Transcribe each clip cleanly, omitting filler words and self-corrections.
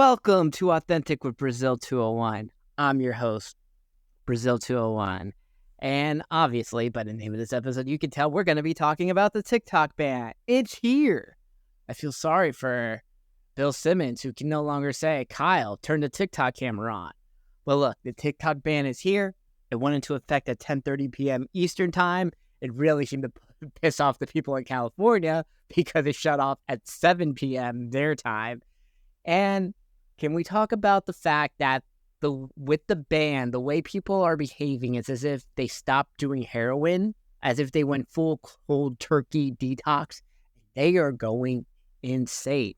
Welcome to Authentic with Brazil 201. I'm your host, Brazil 201. And obviously, by the name of this episode, you can tell we're going to be talking about the TikTok ban. It's here. I feel sorry for Bill Simmons, who can no longer say, Kyle, turn the TikTok camera on. Well, look, the TikTok ban is here. It went into effect at 10:30 p.m. Eastern time. It really seemed to piss off the people in California because it shut off at 7 p.m. their time. And can we talk about the fact that with the ban, the way people are behaving is as if they stopped doing heroin, as if they went full cold turkey detox. They are going insane.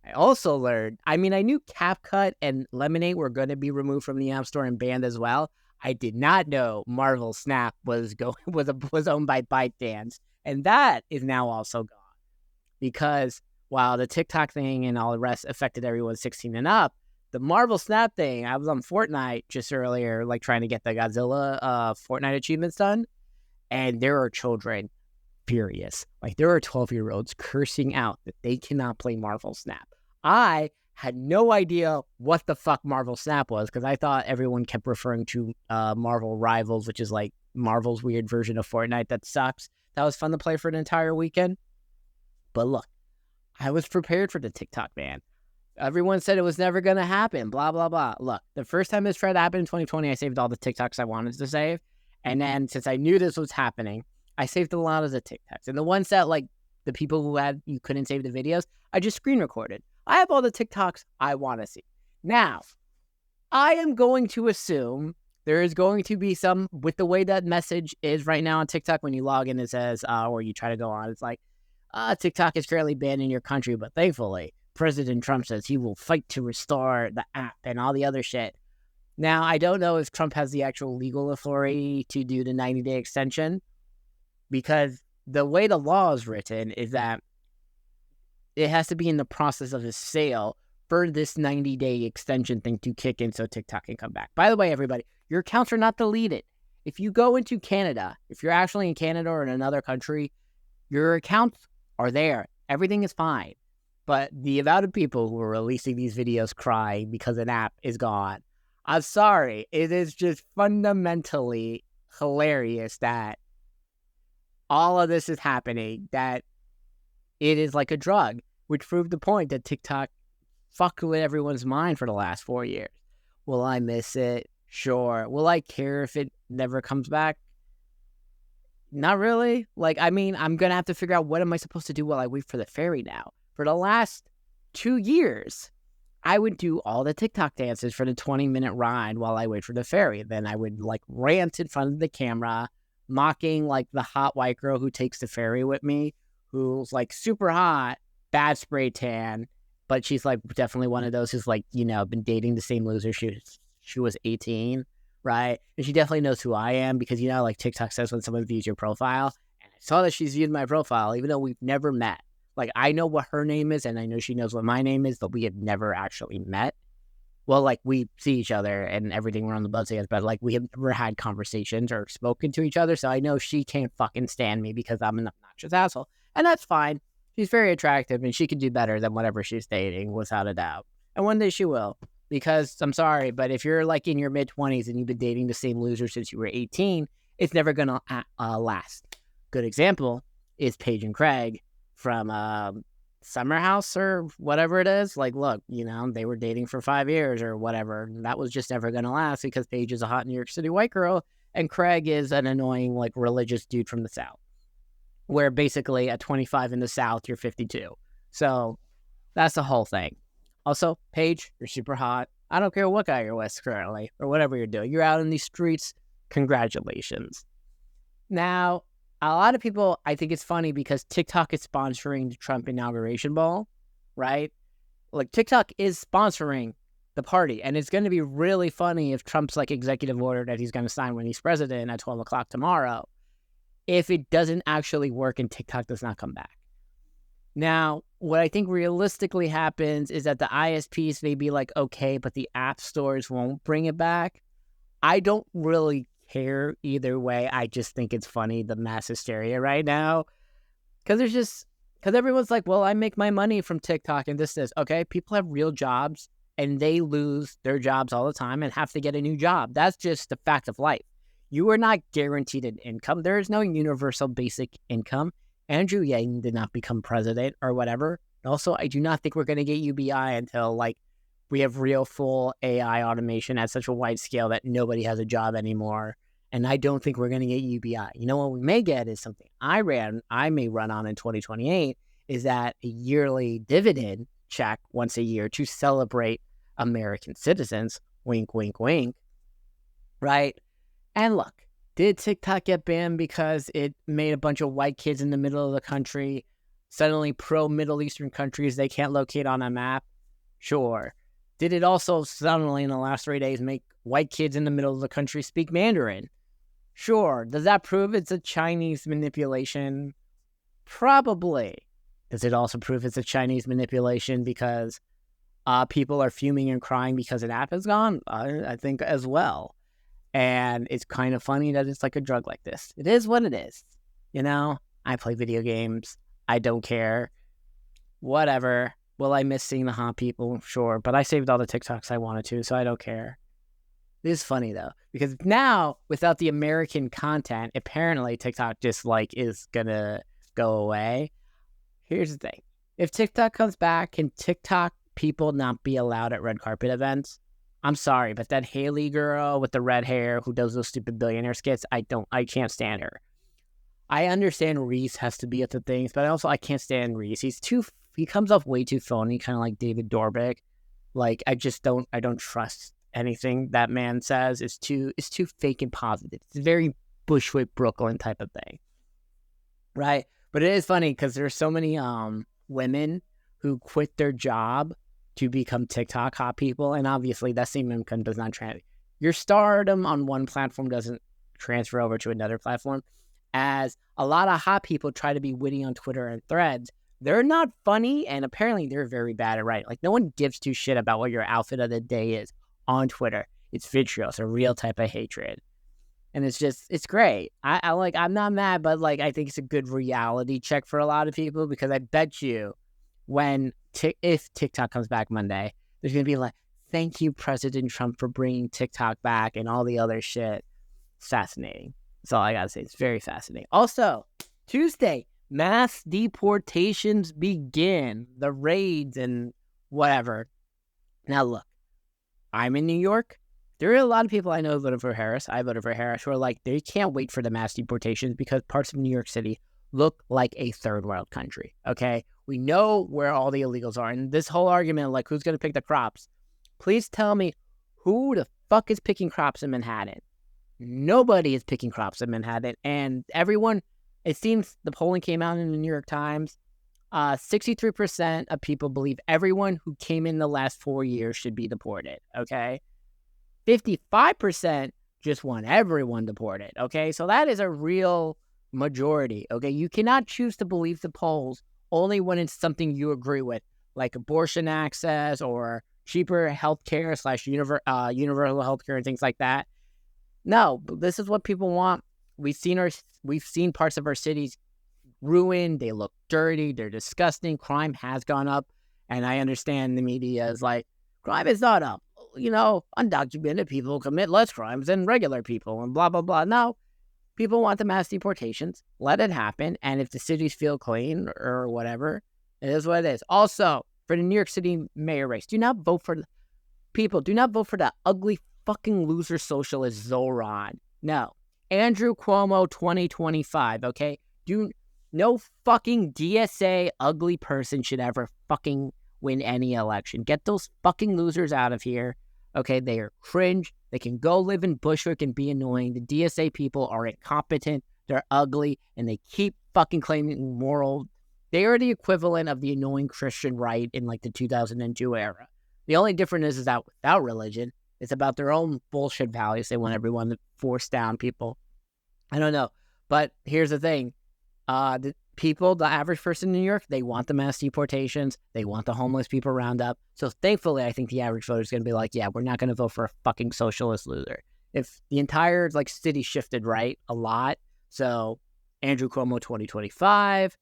I also learned, I knew CapCut and Lemonade were going to be removed from the App Store and banned as well. I did not know Marvel Snap was owned by ByteDance, and that is now also gone because while the TikTok thing and all the rest affected everyone 16 and up, the Marvel Snap thing, I was on Fortnite just earlier, trying to get the Godzilla Fortnite achievements done, and there are children furious. There are 12-year-olds cursing out that they cannot play Marvel Snap. I had no idea what the fuck Marvel Snap was because I thought everyone kept referring to Marvel Rivals, which is like Marvel's weird version of Fortnite that sucks. That was fun to play for an entire weekend. But look, I was prepared for the TikTok ban. Everyone said it was never going to happen, blah, blah, blah. Look, the first time this tried to happen in 2020, I saved all the TikToks I wanted to save. And then since I knew this was happening, I saved a lot of the TikToks. And the ones that, the people who you couldn't save the videos, I just screen recorded. I have all the TikToks I want to see. Now, I am going to assume there is going to be some, with the way that message is right now on TikTok, when you log in, it says, or you try to go on, it's like, TikTok is currently banned in your country, but thankfully, President Trump says he will fight to restore the app and all the other shit. Now, I don't know if Trump has the actual legal authority to do the 90-day extension, because the way the law is written is that it has to be in the process of a sale for this 90-day extension thing to kick in so TikTok can come back. By the way, everybody, your accounts are not deleted. If you go into Canada, if you're actually in Canada or in another country, your accounts are there. Everything is fine. But the amount of people who are releasing these videos crying because an app is gone, I'm sorry. It is just fundamentally hilarious that all of this is happening, that it is like a drug, which proved the point that TikTok fucked with everyone's mind for the last 4 years. Will I miss it? Sure. Will I care if it never comes back? Not really. I'm going to have to figure out what am I supposed to do while I wait for the ferry now. For the last 2 years, I would do all the TikTok dances for the 20-minute ride while I wait for the ferry. Then I would rant in front of the camera, mocking the hot white girl who takes the ferry with me, who's super hot, bad spray tan, but she's definitely one of those who's been dating the same loser she was 18. Right? And she definitely knows who I am because, TikTok says when someone views your profile, and I saw that she's viewed my profile, even though we've never met. I know what her name is, and I know she knows what my name is, but we have never actually met. Well, we see each other and everything, we're on the buzz together, but, we have never had conversations or spoken to each other, so I know she can't fucking stand me because I'm an obnoxious asshole. And that's fine. She's very attractive, and she can do better than whatever she's dating, without a doubt. And one day she will. Because, I'm sorry, but if you're, in your mid-20s and you've been dating the same loser since you were 18, it's never going to last. Good example is Paige and Craig from Summer House or whatever it is. Look, they were dating for 5 years or whatever. That was just never going to last because Paige is a hot New York City white girl and Craig is an annoying, religious dude from the South. Where basically at 25 in the South, you're 52. So that's the whole thing. Also, Paige, you're super hot. I don't care what guy you're with currently or whatever you're doing. You're out in these streets. Congratulations. Now, a lot of people, I think it's funny because TikTok is sponsoring the Trump inauguration ball, right? TikTok is sponsoring the party. And it's going to be really funny if Trump's executive order that he's going to sign when he's president at 12 o'clock tomorrow, if it doesn't actually work and TikTok does not come back. Now, what I think realistically happens is that the ISPs may be okay, but the app stores won't bring it back. I don't really care either way. I just think it's funny, the mass hysteria right now. Because everyone's well, I make my money from TikTok and this. Okay, people have real jobs and they lose their jobs all the time and have to get a new job. That's just the fact of life. You are not guaranteed an income. There is no universal basic income. Andrew Yang did not become president or whatever. Also, I do not think we're going to get UBI until like we have real full AI automation at such a wide scale that nobody has a job anymore. And I don't think we're going to get UBI. You know what we may get is something I may run on in 2028 is that a yearly dividend check once a year to celebrate American citizens. Wink, wink, wink. Right? And look, did TikTok get banned because it made a bunch of white kids in the middle of the country suddenly pro-Middle Eastern countries they can't locate on a map? Sure. Did it also suddenly in the last 3 days make white kids in the middle of the country speak Mandarin? Sure. Does that prove it's a Chinese manipulation? Probably. Does it also prove it's a Chinese manipulation because people are fuming and crying because an app is gone? I think as well. And it's kind of funny that it's like a drug like this. It is what it is. You know, I play video games. I don't care. Whatever. Will I miss seeing the hot people? Sure. But I saved all the TikToks I wanted to, so I don't care. It is funny, though, because now, without the American content, apparently TikTok just, like, is going to go away. Here's the thing. If TikTok comes back, can TikTok people not be allowed at red carpet events? I'm sorry, but that Haley girl with the red hair who does those stupid billionaire skits, I can't stand her. I understand Reese has to be at the things, but I can't stand Reese. He comes off way too phony, kind of like David Dobrik. Like, I don't trust anything that man says. It's too fake and positive. It's a very Bushwick, Brooklyn type of thing. Right? But it is funny because there's so many women who quit their job to become TikTok hot people. And obviously that same income does not transfer. Your stardom on one platform doesn't transfer over to another platform. As a lot of hot people try to be witty on Twitter and Threads, they're not funny, and apparently they're very bad at writing. Like, no one gives two shit about what your outfit of the day is on Twitter. It's vitriol. It's a real type of hatred. And it's great. I'm not mad, but like, I think it's a good reality check for a lot of people because I bet you if TikTok comes back Monday, there's going to be like, thank you, President Trump, for bringing TikTok back and all the other shit. It's fascinating. That's all I got to say. It's very fascinating. Also, Tuesday, mass deportations begin. The raids and whatever. Now, look, I'm in New York. There are a lot of people I know who voted for Harris. I voted for Harris who are like, they can't wait for the mass deportations because parts of New York City look like a third world country. Okay? We know where all the illegals are. And this whole argument, like, who's going to pick the crops? Please tell me who the fuck is picking crops in Manhattan? Nobody is picking crops in Manhattan. And everyone, it seems the polling came out in the New York Times. 63% of people believe everyone who came in the last 4 years should be deported. Okay? 55% just want everyone deported. Okay? So that is a real majority. Okay? You cannot choose to believe the polls only when it's something you agree with, like abortion access or cheaper healthcare / universal healthcare and things like that. No, this is what people want. We've seen parts of our cities ruined. They look dirty. They're disgusting. Crime has gone up, and I understand the media is like, crime is not up. You know, undocumented people commit less crimes than regular people, and blah blah blah. No. People want the mass deportations. Let it happen. And if the cities feel clean or whatever, it is what it is. Also, for the New York City mayor race, do not vote for the ugly fucking loser socialist Zoran. No. Andrew Cuomo 2025, okay? No fucking DSA ugly person should ever fucking win any election. Get those fucking losers out of here. Okay, they are cringe. They can go live in Bushwick and be annoying. The DSA people are incompetent. They're ugly, and they keep fucking claiming moral. They are the equivalent of the annoying Christian right in like the 2002 era. The only difference is that without religion, it's about their own bullshit values. They want everyone to force down people. I don't know, but here's the thing. The average person in New York, they want the mass deportations. They want the homeless people roundup. So thankfully, I think the average voter is going to be like, yeah, we're not going to vote for a fucking socialist loser. If the entire like city shifted right a lot. So Andrew Cuomo 2025.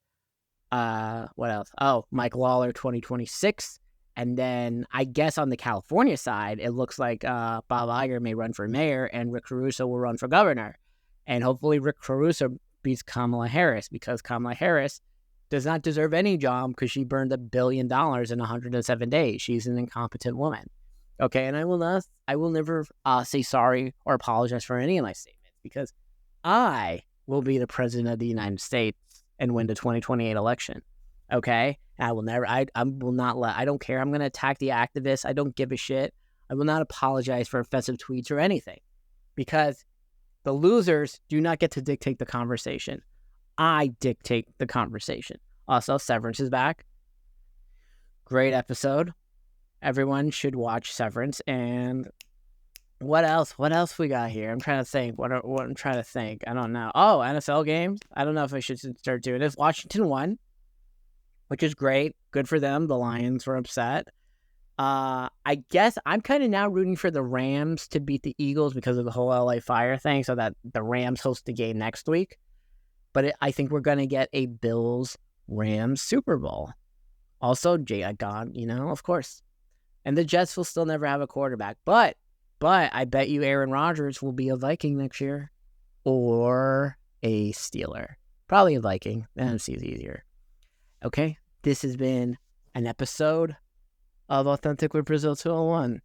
What else? Oh, Mike Lawler 2026. And then I guess on the California side, it looks like Bob Iger may run for mayor and Rick Caruso will run for governor. And hopefully Rick Caruso beats Kamala Harris, because Kamala Harris does not deserve any job because she burned $1 billion in 107 days. She's an incompetent woman. Okay, and I will never say sorry or apologize for any of my statements, because I will be the president of the United States and win the 2028 election. Okay, I will never. I will not let. I don't care. I'm going to attack the activists. I don't give a shit. I will not apologize for offensive tweets or anything, because the losers do not get to dictate the conversation. I dictate the conversation. Also, Severance is back. Great episode. Everyone should watch Severance. And what else? What else we got here? I'm trying to think. What I'm trying to think. I don't know. Oh, NFL games. I don't know if I should start doing this. Washington won, which is great. Good for them. The Lions were upset. I guess I'm kind of now rooting for the Rams to beat the Eagles because of the whole LA Fire thing, so that the Rams host the game next week. But I think we're going to get a Bills-Rams Super Bowl. Also, God, of course. And the Jets will still never have a quarterback. But I bet you Aaron Rodgers will be a Viking next year. Or a Steeler. Probably a Viking. The NFC is easier. Okay, this has been an episode of Authentic with Brazil 201.